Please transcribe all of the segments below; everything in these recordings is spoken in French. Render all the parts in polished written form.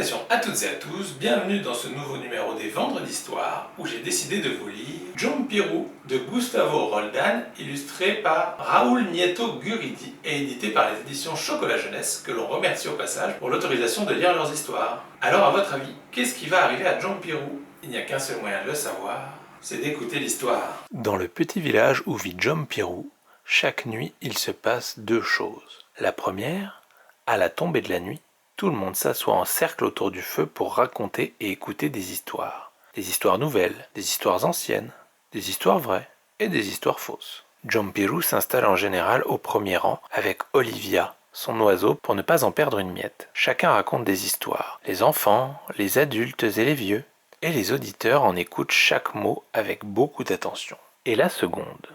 Salutations à toutes et à tous, bienvenue dans ce nouveau numéro des Vendredis d'Histoire où j'ai décidé de vous lire Djampiru de Gustavo Roldán, illustré par Raúl Nieto Guridi et édité par les éditions Chocolat Jeunesse, que l'on remercie au passage pour l'autorisation de lire leurs histoires. Alors à votre avis, qu'est-ce qui va arriver à Djampiru? Il n'y a qu'un seul moyen de le savoir, c'est d'écouter l'histoire. Dans le petit village où vit Djampiru, chaque nuit il se passe deux choses. La première, à la tombée de la nuit, tout le monde s'assoit en cercle autour du feu pour raconter et écouter des histoires. Des histoires nouvelles, des histoires anciennes, des histoires vraies et des histoires fausses. Djampiru s'installe en général au premier rang avec Olivia, son oiseau, pour ne pas en perdre une miette. Chacun raconte des histoires, les enfants, les adultes et les vieux. Et les auditeurs en écoutent chaque mot avec beaucoup d'attention. Et la seconde,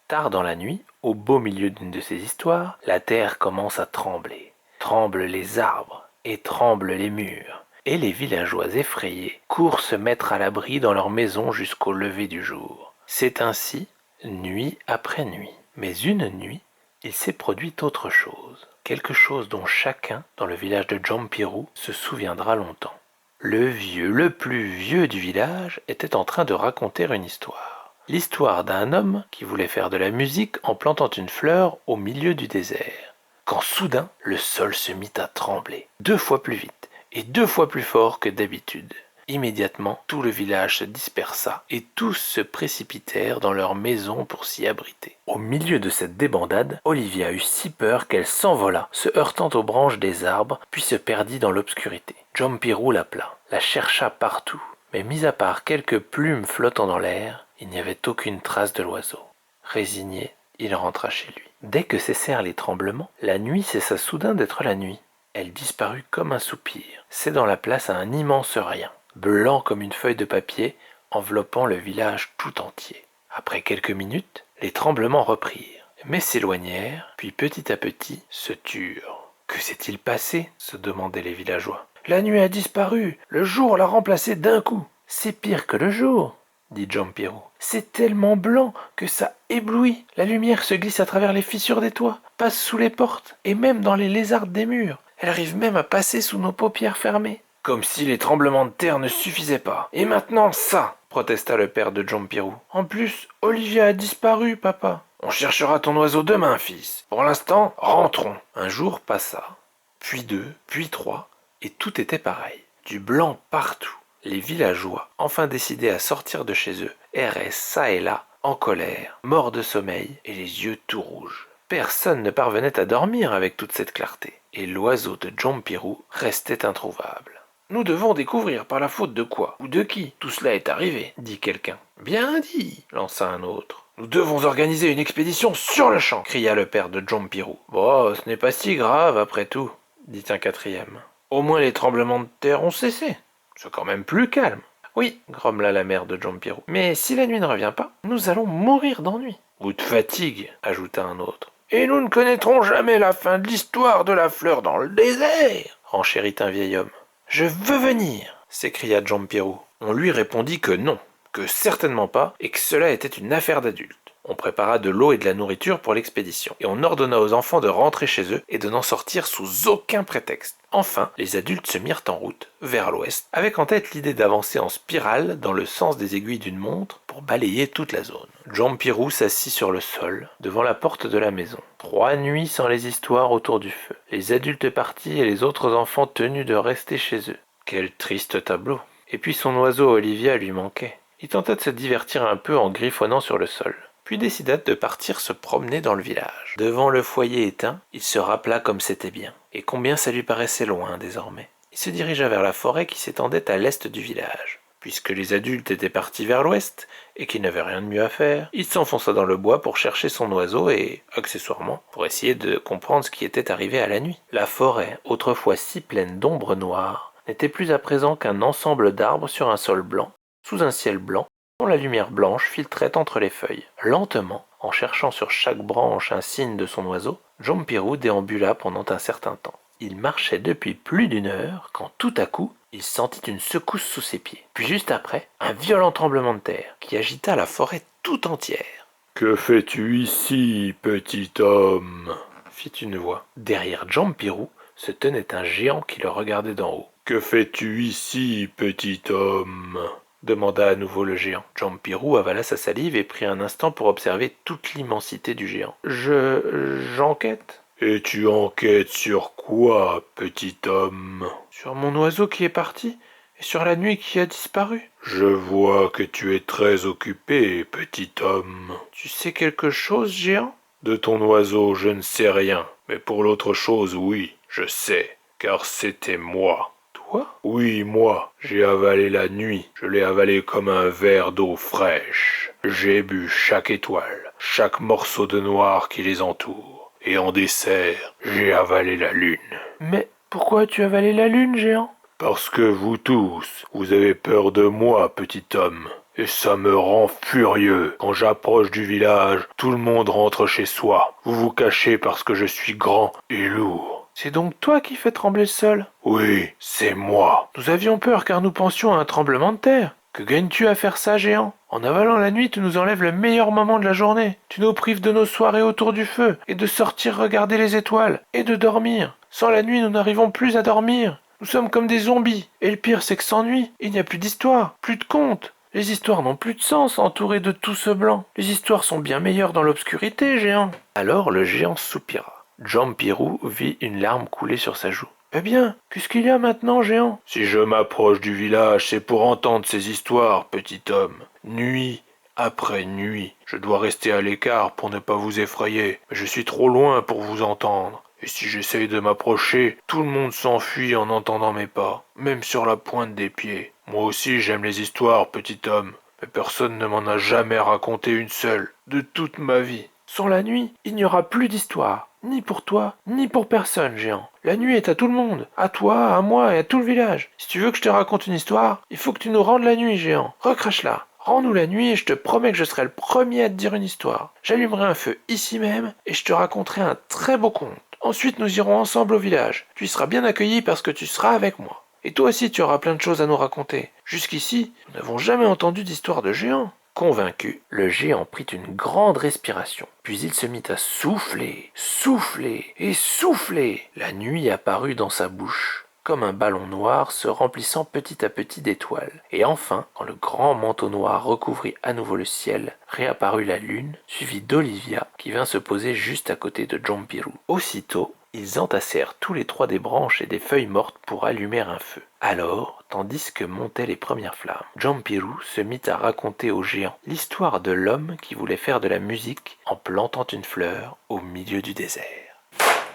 tard dans la nuit, au beau milieu d'une de ces histoires, la terre commence à trembler. Tremblent les arbres et tremblent les murs, et les villageois effrayés courent se mettre à l'abri dans leur maison jusqu'au lever du jour. C'est ainsi, nuit après nuit. Mais une nuit, il s'est produit autre chose, quelque chose dont chacun, dans le village de Djampiru, se souviendra longtemps. Le plus vieux du village, était en train de raconter une histoire. L'histoire d'un homme qui voulait faire de la musique en plantant une fleur au milieu du désert. Quand soudain, le sol se mit à trembler, 2 fois plus vite et 2 fois plus fort que d'habitude. Immédiatement, tout le village se dispersa et tous se précipitèrent dans leur maison pour s'y abriter. Au milieu de cette débandade, Olivia eut si peur qu'elle s'envola, se heurtant aux branches des arbres, puis se perdit dans l'obscurité. Djampiru l'appela, la chercha partout, mais mis à part quelques plumes flottant dans l'air, il n'y avait aucune trace de l'oiseau. Résigné, il rentra chez lui. Dès que cessèrent les tremblements, la nuit cessa soudain d'être la nuit. Elle disparut comme un soupir, cédant la place à un immense rien, blanc comme une feuille de papier, enveloppant le village tout entier. Après quelques minutes, les tremblements reprirent, mais s'éloignèrent, puis petit à petit se turent. « Que s'est-il passé ?» se demandaient les villageois. « La nuit a disparu, le jour l'a remplacé d'un coup. C'est pire que le jour, » dit Djampiru. « C'est tellement blanc que ça éblouit. La lumière se glisse à travers les fissures des toits, passe sous les portes et même dans les lézardes des murs. Elle arrive même à passer sous nos paupières fermées. » « Comme si les tremblements de terre ne suffisaient pas. Et maintenant ça !» protesta le père de Djampiru. « En plus, Olivia a disparu, papa. »« On cherchera ton oiseau demain, fils. Pour l'instant, rentrons. » Un jour passa, puis 2, puis 3, et tout était pareil. Du blanc partout. Les villageois, enfin décidés à sortir de chez eux, erraient çà et là, en colère, morts de sommeil et les yeux tout rouges. Personne ne parvenait à dormir avec toute cette clarté, et l'oiseau de Djampiru restait introuvable. « Nous devons découvrir par la faute de quoi, ou de qui, tout cela est arrivé, » dit quelqu'un. « Bien dit, » lança un autre. « Nous devons organiser une expédition sur le champ, » cria le père de Djampiru. « Bon, ce n'est pas si grave après tout, » dit un quatrième. « Au moins les tremblements de terre ont cessé. C'est quand même plus calme. »« Oui, » grommela la mère de Djampiru. « Mais si la nuit ne revient pas, nous allons mourir d'ennui. »« Ou de fatigue, » ajouta un autre. « Et nous ne connaîtrons jamais la fin de l'histoire de la fleur dans le désert, » renchérit un vieil homme. « Je veux venir, » s'écria Djampiru. On lui répondit que non, que certainement pas, et que cela était une affaire d'adultes. On prépara de l'eau et de la nourriture pour l'expédition, et on ordonna aux enfants de rentrer chez eux et de n'en sortir sous aucun prétexte. Enfin, les adultes se mirent en route, vers l'ouest, avec en tête l'idée d'avancer en spirale dans le sens des aiguilles d'une montre pour balayer toute la zone. Djampiru s'assit sur le sol, devant la porte de la maison. 3 nuits sans les histoires autour du feu. Les adultes partis et les autres enfants tenus de rester chez eux. Quel triste tableau. Et puis son oiseau Olivia lui manquait. Il tenta de se divertir un peu en griffonnant sur le sol, puis décida de partir se promener dans le village. Devant le foyer éteint, il se rappela comme c'était bien, et combien ça lui paraissait loin désormais. Il se dirigea vers la forêt qui s'étendait à l'est du village. Puisque les adultes étaient partis vers l'ouest, et qu'il n'avait rien de mieux à faire, il s'enfonça dans le bois pour chercher son oiseau et, accessoirement, pour essayer de comprendre ce qui était arrivé à la nuit. La forêt, autrefois si pleine d'ombres noires, n'était plus à présent qu'un ensemble d'arbres sur un sol blanc, sous un ciel blanc, dont la lumière blanche filtrait entre les feuilles. Lentement, en cherchant sur chaque branche un signe de son oiseau, Djampiru déambula pendant un certain temps. Il marchait depuis plus d'1 heure quand tout à coup, il sentit une secousse sous ses pieds. Puis juste après, un violent tremblement de terre qui agita la forêt tout entière. « Que fais-tu ici, petit homme ?» fit une voix. Derrière Djampiru se tenait un géant qui le regardait d'en haut. Que fais-tu ici, petit homme? Demanda à nouveau le géant. Djampiroux avala sa salive et prit un instant pour observer toute l'immensité du géant. J'enquête. Et tu enquêtes sur quoi, petit homme? Sur mon oiseau qui est parti, et sur la nuit qui a disparu. Je vois que tu es très occupé, petit homme. Tu sais quelque chose, géant? De ton oiseau, je ne sais rien, mais pour l'autre chose, oui, je sais, car c'était moi. Toi? Oui, moi. J'ai avalé la nuit. Je l'ai avalé comme un verre d'eau fraîche. J'ai bu chaque étoile, chaque morceau de noir qui les entoure. Et en dessert, j'ai avalé la lune. Mais pourquoi as-tu avalé la lune, géant? Parce que vous tous, vous avez peur de moi, petit homme. Et ça me rend furieux. Quand j'approche du village, tout le monde rentre chez soi. Vous vous cachez parce que je suis grand et lourd. C'est donc toi qui fais trembler le sol? Oui, c'est moi. Nous avions peur car nous pensions à un tremblement de terre. Que gagnes-tu à faire ça, géant? En avalant la nuit, tu nous enlèves le meilleur moment de la journée. Tu nous prives de nos soirées autour du feu, et de sortir regarder les étoiles, et de dormir. Sans la nuit, nous n'arrivons plus à dormir. Nous sommes comme des zombies. Et le pire, c'est que sans nuit, il n'y a plus d'histoire, plus de contes. Les histoires n'ont plus de sens entourées de tout ce blanc. Les histoires sont bien meilleures dans l'obscurité, géant. Alors le géant soupira. Djampiroux vit une larme couler sur sa joue. Eh bien, qu'est-ce qu'il y a maintenant, géant? Si je m'approche du village, c'est pour entendre ces histoires, petit homme. Nuit après nuit. Je dois rester à l'écart pour ne pas vous effrayer, mais je suis trop loin pour vous entendre. Et si j'essaye de m'approcher, tout le monde s'enfuit en entendant mes pas, même sur la pointe des pieds. Moi aussi j'aime les histoires, petit homme, mais personne ne m'en a jamais raconté une seule, de toute ma vie. Sans la nuit, il n'y aura plus d'histoire, ni pour toi, ni pour personne, géant. La nuit est à tout le monde, à toi, à moi et à tout le village. Si tu veux que je te raconte une histoire, il faut que tu nous rendes la nuit, géant. Recrache-la. Rends-nous la nuit et je te promets que je serai le premier à te dire une histoire. J'allumerai un feu ici même et je te raconterai un très beau conte. Ensuite, nous irons ensemble au village. Tu y seras bien accueilli parce que tu seras avec moi. Et toi aussi, tu auras plein de choses à nous raconter. Jusqu'ici, nous n'avons jamais entendu d'histoire de géant. Convaincu, le géant prit une grande respiration, puis il se mit à souffler, souffler et souffler. La nuit apparut dans sa bouche, comme un ballon noir se remplissant petit à petit d'étoiles. Et enfin, quand le grand manteau noir recouvrit à nouveau le ciel, réapparut la lune, suivie d'Olivia, qui vint se poser juste à côté de Djampiroux. Aussitôt, ils entassèrent tous les trois des branches et des feuilles mortes pour allumer un feu. Alors, tandis que montaient les premières flammes, Djampiroux se mit à raconter au géant l'histoire de l'homme qui voulait faire de la musique en plantant une fleur au milieu du désert.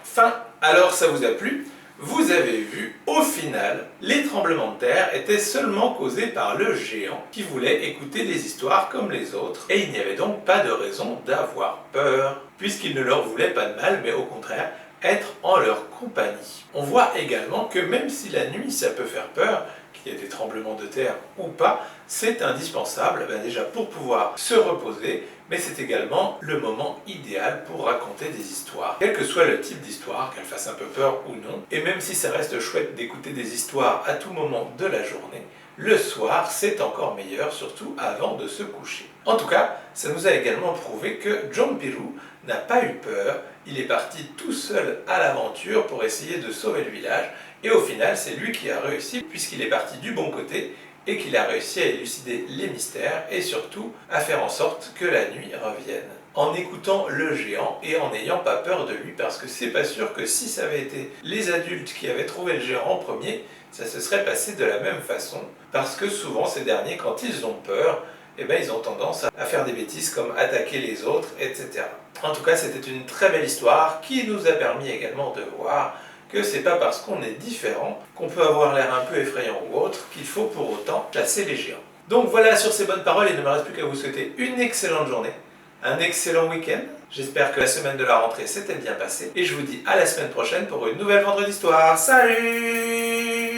Fin. Alors ça vous a plu? Vous avez vu, au final, les tremblements de terre étaient seulement causés par le géant qui voulait écouter des histoires comme les autres, et il n'y avait donc pas de raison d'avoir peur, puisqu'il ne leur voulait pas de mal, mais au contraire, être en leur compagnie. On voit également que même si la nuit ça peut faire peur, qu'il y ait des tremblements de terre ou pas, c'est indispensable déjà pour pouvoir se reposer, mais c'est également le moment idéal pour raconter des histoires. Quel que soit le type d'histoire, qu'elle fasse un peu peur ou non, et même si ça reste chouette d'écouter des histoires à tout moment de la journée, le soir c'est encore meilleur, surtout avant de se coucher. En tout cas, ça nous a également prouvé que Djampiroux n'a pas eu peur, il est parti tout seul à l'aventure pour essayer de sauver le village, et au final c'est lui qui a réussi puisqu'il est parti du bon côté et qu'il a réussi à élucider les mystères et surtout à faire en sorte que la nuit revienne. En écoutant le géant et en n'ayant pas peur de lui, parce que c'est pas sûr que si ça avait été les adultes qui avaient trouvé le géant en premier, ça se serait passé de la même façon, parce que souvent ces derniers, quand ils ont peur, ils ont tendance à faire des bêtises comme attaquer les autres, etc. En tout cas, c'était une très belle histoire qui nous a permis également de voir que c'est pas parce qu'on est différent, qu'on peut avoir l'air un peu effrayant ou autre, qu'il faut pour autant chasser les géants. Donc voilà, sur ces bonnes paroles, il ne me reste plus qu'à vous souhaiter une excellente journée, un excellent week-end. J'espère que la semaine de la rentrée s'était bien passée, et je vous dis à la semaine prochaine pour une nouvelle Vendredi Histoire. Salut!